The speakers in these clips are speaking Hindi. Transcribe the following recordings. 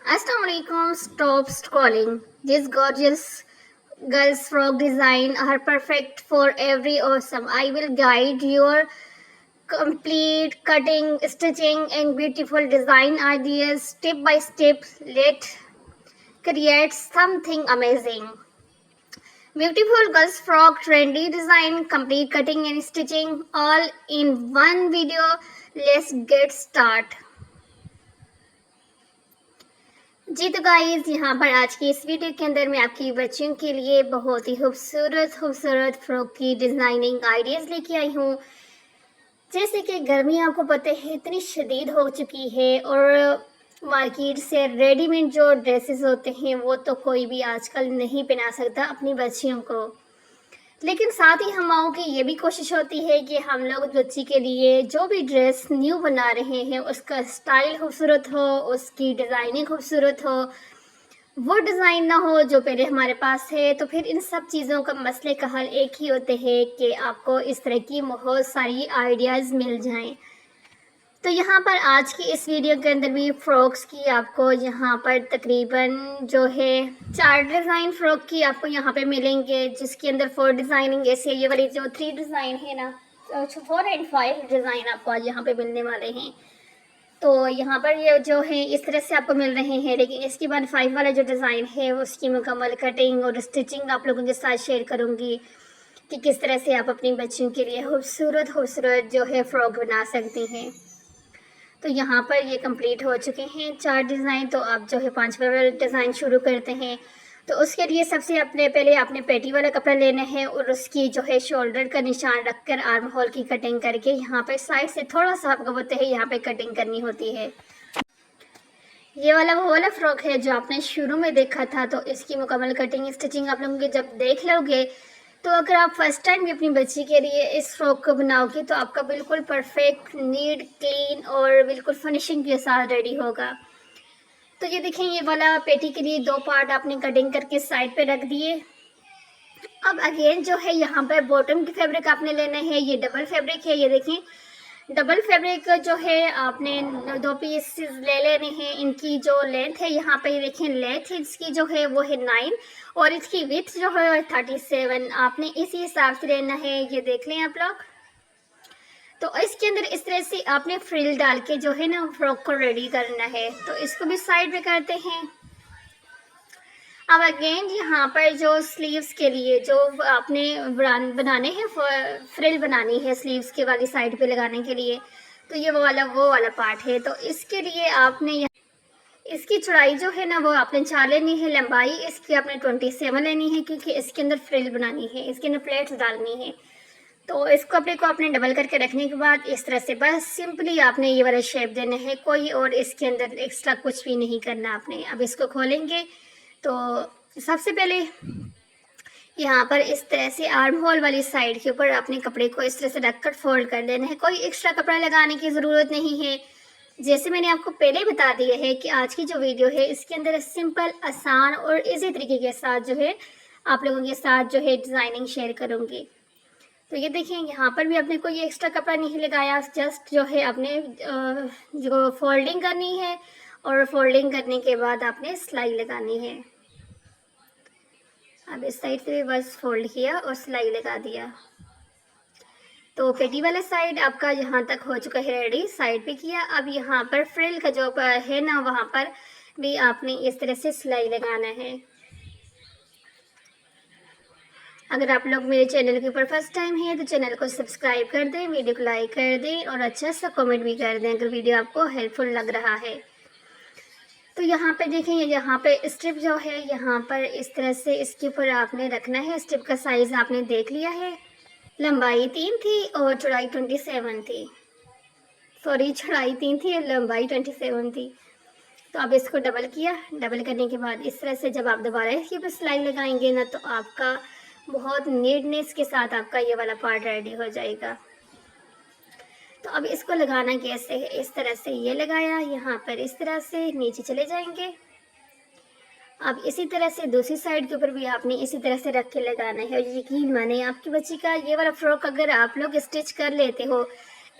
Assalamualaikum. Stop scrolling. These gorgeous girls' frog design are perfect for every awesome. I will guide your complete cutting, stitching, and beautiful design ideas step by step. Let create something amazing. Beautiful girls' frog, trendy design, complete cutting and stitching, all in one video. Let's get started. जी तो गाइस यहाँ पर आज की इस वीडियो के अंदर मैं आपकी बच्चियों के लिए बहुत ही खूबसूरत खूबसूरत फ्रॉक की डिज़ाइनिंग आइडियाज़ लेके आई हूँ। जैसे कि गर्मी आपको पता है इतनी शदीद हो चुकी है और मार्केट से रेडीमेड जो ड्रेसेस होते हैं वो तो कोई भी आजकल नहीं पहना सकता अपनी बच्चियों को। लेकिन साथ ही हम माओं की ये भी कोशिश होती है कि हम लोग बच्ची के लिए जो भी ड्रेस न्यू बना रहे हैं उसका स्टाइल खूबसूरत हो, उसकी डिज़ाइनिंग खूबसूरत हो, वो डिज़ाइन ना हो जो पहले हमारे पास है। तो फिर इन सब चीज़ों का मसले का हल एक ही होते हैं कि आपको इस तरह की बहुत सारी आइडियाज़ मिल जाएं। तो यहाँ पर आज की इस वीडियो के अंदर भी फ्रॉक्स की आपको यहाँ पर तकरीबन जो है 4 डिज़ाइन फ्रॉक की आपको यहाँ पे मिलेंगे, जिसके अंदर 4 डिज़ाइनिंग ऐसे ये वाली जो 3 डिज़ाइन है ना, 4 एंड 5 डिज़ाइन आपको आज यहाँ पे मिलने वाले हैं। तो यहाँ पर ये जो है इस तरह से आपको मिल रहे हैं, लेकिन इसके बाद 5 वाला जो डिज़ाइन है उसकी मुकम्मल कटिंग और स्टिचिंग आप लोगों के साथ शेयर करूँगी कि किस तरह से आप अपनी बच्चियों के लिए खूबसूरत खूबसूरत जो है फ्रॉक बना सकती हैं। तो यहाँ पर ये कंप्लीट हो चुके हैं 4 डिज़ाइन। तो आप जो है 5वां वाला डिज़ाइन शुरू करते हैं। तो उसके लिए सबसे अपने पहले आपने पेटी वाला कपड़ा लेना है और उसकी जो है शोल्डर का निशान रखकर आर्म होल की कटिंग करके यहाँ पर साइड से थोड़ा सा आपको पता है यहाँ पे कटिंग करनी होती है। ये वाला वो वाला फ्रॉक है जो आपने शुरू में देखा था। तो इसकी मुकम्मल कटिंग स्टिचिंग आप लोगों के जब देख लोगे तो अगर आप फर्स्ट टाइम भी अपनी बच्ची के लिए इस फ्रॉक को बनाओगे तो आपका बिल्कुल परफेक्ट, नीट, क्लीन और बिल्कुल फिनिशिंग के साथ रेडी होगा। तो ये देखें, ये वाला पेटी के लिए 2 पार्ट आपने कटिंग करके साइड पे रख दिए। अब अगेन जो है यहाँ पर बॉटम की फैब्रिक आपने लेना है, ये डबल फैब्रिक है। ये देखें, डबल फैब्रिक जो है आपने 2 पीस ले लेने हैं। इनकी जो लेंथ है यहाँ पे देखें, लेंथ इसकी जो है वो है 9 और इसकी विड्थ जो है 37। आपने इसी हिसाब से लेना है, ये देख लें आप लोग। तो इसके अंदर इस तरह से आपने फ्रिल डाल के जो है ना फ्रॉक को रेडी करना है। तो इसको भी साइड में करते हैं। अब अगेन यहाँ पर जो स्लीव्स के लिए जो आपने बनाने हैं, फ्रिल बनानी है स्लीव्स के वाली साइड पे लगाने के लिए, तो ये वो वाला पार्ट है। तो इसके लिए आपने इसकी चौड़ाई जो है ना वो आपने 4 लेनी है, लंबाई इसकी आपने 27 लेनी है, क्योंकि इसके अंदर फ्रिल बनानी है, इसके अंदर प्लेट्स डालनी है। तो इस कपड़े को आपने डबल करके रखने के बाद इस तरह से बस सिंपली आपने ये वाला शेप देना है, कोई और इसके अंदर एक्स्ट्रा कुछ भी नहीं करना आपने। अब इसको खोलेंगे तो सबसे पहले यहाँ पर इस तरह से आर्म होल वाली साइड के ऊपर आपने कपड़े को इस तरह से रखकर फोल्ड कर देना है। कोई एक्स्ट्रा कपड़ा लगाने की ज़रूरत नहीं है। जैसे मैंने आपको पहले बता दिया है कि आज की जो वीडियो है इसके अंदर सिंपल, आसान और इजी तरीके के साथ जो है आप लोगों के साथ जो है डिज़ाइनिंग शेयर करूँगी। तो ये देखें, यहाँ पर भी आपने कोई एक्स्ट्रा कपड़ा नहीं लगाया, जस्ट जो है आपने जो फोल्डिंग करनी है और फोल्डिंग करने के बाद आपने सिलाई लगानी है। अब इस साइड से भी बस फोल्ड किया और सिलाई लगा दिया। तो पेटी वाला साइड आपका यहाँ तक हो चुका है रेडी, साइड पे किया। अब यहाँ पर फ्रिल का जो है ना वहाँ पर भी आपने इस तरह से सिलाई लगाना है। अगर आप लोग मेरे चैनल के ऊपर फर्स्ट टाइम है तो चैनल को सब्सक्राइब कर दें, वीडियो को लाइक कर दें और अच्छा सा कमेंट भी कर दें अगर वीडियो आपको हेल्पफुल लग रहा है। तो यहाँ पे देखें, यहाँ पे स्ट्रिप जो है यहाँ पर इस तरह से इसके ऊपर आपने रखना है। स्ट्रिप का साइज़ आपने देख लिया है, लंबाई 3 थी और चौड़ाई 27 थी। सॉरी, चौड़ाई 3 थी और लंबाई 27 थी। तो अब इसको डबल किया। डबल करने के बाद इस तरह से जब आप दोबारा इसके ऊपर सिलाई लगाएंगे ना तो आपका बहुत नीटनेस के साथ आपका ये वाला पार्ट रेडी हो जाएगा। तो अब इसको लगाना कैसे है, इस तरह से ये लगाया, यहाँ पर इस तरह से नीचे चले जाएंगे। अब इसी तरह से दूसरी साइड के ऊपर भी आपने इसी तरह से रख के लगाना है। और यकीन माने आपकी बच्ची का ये वाला फ्रॉक अगर आप लोग स्टिच कर लेते हो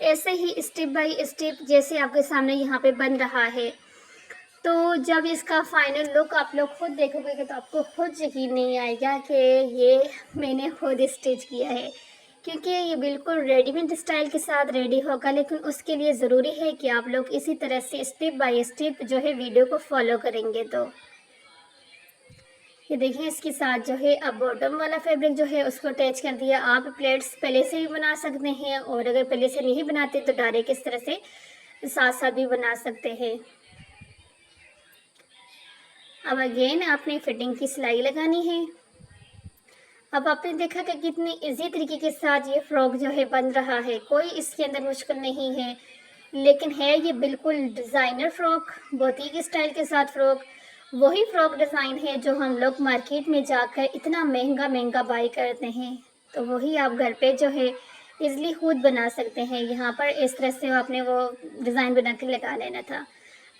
ऐसे ही स्टेप बाय स्टेप जैसे आपके सामने यहाँ पे बन रहा है, तो जब इसका फाइनल लुक आप लोग खुद देखोगे तो आपको खुद यकीन नहीं आएगा कि ये मैंने खुद स्टिच किया है, क्योंकि ये बिल्कुल रेडीमेड स्टाइल के साथ रेडी होगा। लेकिन उसके लिए ज़रूरी है कि आप लोग इसी तरह से स्टेप बाय स्टेप जो है वीडियो को फॉलो करेंगे। तो ये देखिए, इसके साथ जो है अब बॉटम वाला फैब्रिक जो है उसको अटैच कर दिया। आप प्लेट्स पहले से भी बना सकते हैं, और अगर पहले से नहीं बनाते तो डायरेक्ट इस तरह से साथ साथ भी बना सकते हैं। अब अगेन आपने फिटिंग की सिलाई लगानी है। अब आपने देखा कि कितनी इजी तरीके के साथ ये फ्रॉक जो है बन रहा है, कोई इसके अंदर मुश्किल नहीं है। लेकिन है ये बिल्कुल डिज़ाइनर फ्रॉक, बोतीक स्टाइल के साथ फ्रॉक। वही फ्रॉक डिज़ाइन है जो हम लोग मार्केट में जाकर इतना महंगा महंगा बाई करते हैं, तो वही आप घर पे जो है इजली खुद बना सकते हैं। यहाँ पर इस तरह से आपने वो डिज़ाइन बना के लगा लेना था।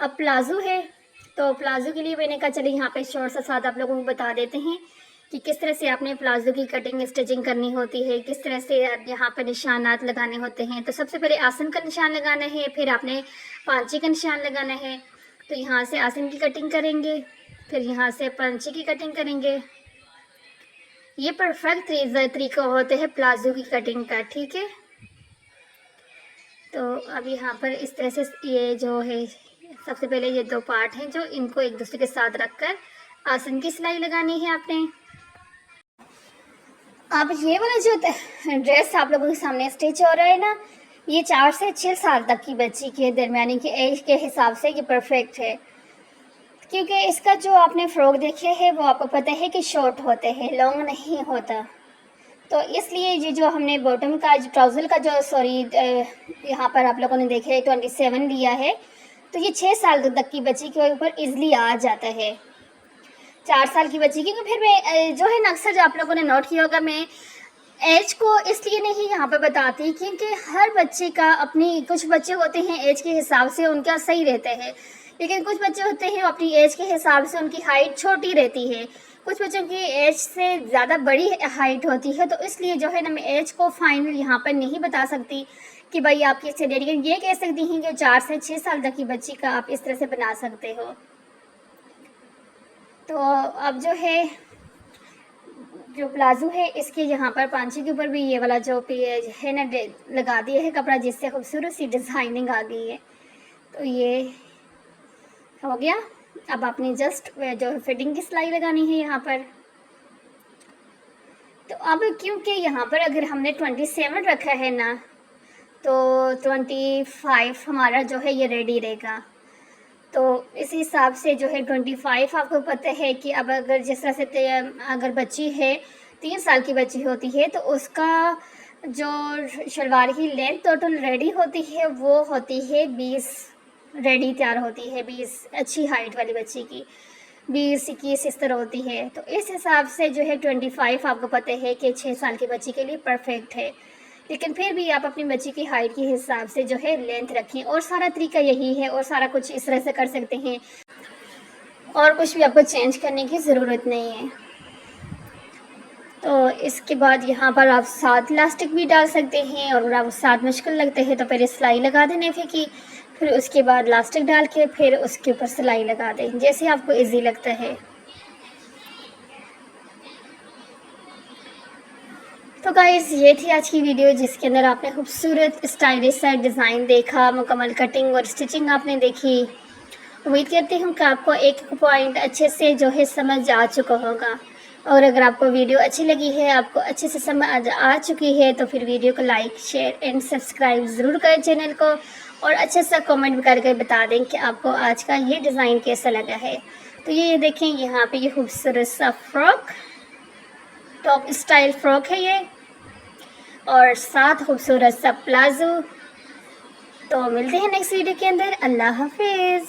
अब प्लाजो है, तो प्लाजो के लिए मैंने कहा चलिए यहाँ पे शॉर्ट सा साथ आप लोगों को बता देते हैं कि किस तरह से आपने प्लाजो की कटिंग स्टिचिंग करनी होती है, किस तरह से यहाँ पर निशानात लगाने होते हैं। तो सबसे पहले आसन का निशान लगाना है, फिर आपने पांचे का निशान लगाना है। तो यहाँ से आसन की कटिंग करेंगे, फिर यहाँ से पांचे की कटिंग करेंगे। ये परफेक्ट तरीका होता है प्लाजो की कटिंग का, ठीक है। तो अब यहाँ पर इस तरह से ये जो है सबसे पहले ये दो पार्ट हैं जो इनको एक दूसरे के साथ रखकर आसन की सिलाई लगानी है आपने। अब ये वाला जो ड्रेस आप लोगों के सामने स्टिच हो रहा है ना, ये 4 से 6 साल तक की बच्ची के दरमियानी की एज के हिसाब से ये परफेक्ट है, क्योंकि इसका जो आपने फ्रॉक देखे हैं वो आपको पता है कि शॉर्ट होते हैं, लॉन्ग नहीं होता। तो इसलिए ये जो हमने बॉटम का जो ट्राउज़र का जो यहाँ पर आप लोगों ने देखे 27 लिया है, तो ये 6 साल तक की बच्ची के ऊपर इजली आ जाता है। 4 साल की बच्ची, क्योंकि फिर मैं जो है ना अक्सर जो आप लोगों ने नोट किया होगा, मैं एज को इसलिए नहीं यहाँ पर बताती क्योंकि हर बच्चे का अपनी, कुछ बच्चे होते हैं एज के हिसाब से उनका सही रहता है, लेकिन कुछ बच्चे होते हैं अपनी एज के हिसाब से उनकी हाइट छोटी रहती है, कुछ बच्चों की एज से ज़्यादा बड़ी हाइट होती है। तो इसलिए जो है ना मैं एज को फाइनल यहाँ पर नहीं बता सकती कि भाई आप किससे दे, लेकिन ये कह सकती हैं कि 4 से 6 साल तक की बच्ची का आप इस तरह से बना सकते हो। तो अब जो है जो प्लाजो है इसके यहाँ पर पांचे के ऊपर भी ये वाला जो पेज है ना लगा दिया है कपड़ा, जिससे खूबसूरत सी डिज़ाइनिंग आ गई है। तो ये हो गया। अब आपने जस्ट जो फिटिंग की सिलाई लगानी है यहाँ पर। तो अब क्योंकि यहाँ पर अगर हमने 27 रखा है ना, तो 25 हमारा जो है ये रेडी रहेगा। तो इस हिसाब से जो है 25 आपको पता है कि अब अगर जिस तरह से अगर बच्ची है 3 साल की बच्ची होती है, तो उसका जो शलवार की लेंथ टोटल रेडी होती है वो होती है 20 रेडी तैयार होती है, 20 अच्छी हाइट वाली बच्ची की 20-21 इस तरह होती है। तो इस हिसाब से जो है 25 आपको पता है कि 6 साल की बच्ची के लिए परफेक्ट है। लेकिन फिर भी आप अपनी बच्ची की हाइट के हिसाब से जो है लेंथ रखें, और सारा तरीका यही है, और सारा कुछ इस तरह से कर सकते हैं, और कुछ भी आपको चेंज करने की ज़रूरत नहीं है। तो इसके बाद यहाँ पर आप साथ इलास्टिक भी डाल सकते हैं, और अगर आपको साथ मुश्किल लगते हैं तो पहले सिलाई लगा देने की, फिर उसके बाद इलास्टिक डाल के फिर उसके ऊपर सिलाई लगा दें, जैसे आपको इजी लगता है। तो गाइस ये थी आज की वीडियो, जिसके अंदर आपने खूबसूरत स्टाइलिश सा डिज़ाइन देखा, मुकम्मल कटिंग और स्टिचिंग आपने देखी। उम्मीद करती हूँ कि आपको एक एक पॉइंट अच्छे से जो है समझ आ चुका होगा, और अगर आपको वीडियो अच्छी लगी है, आपको अच्छे से समझ आ चुकी है, तो फिर वीडियो को लाइक शेयर एंड सब्सक्राइब ज़रूर करें चैनल को, और अच्छे सा कमेंट भी करके बता दें कि आपको आज का ये डिज़ाइन कैसा लगा है। तो ये देखें, यहाँ पे ये खूबसूरत सा फ्रॉक, टॉप स्टाइल फ्रॉक है ये, और साथ खूबसूरत सा प्लाजो। तो मिलते हैं नेक्स्ट वीडियो के अंदर। अल्लाह हाफिज़।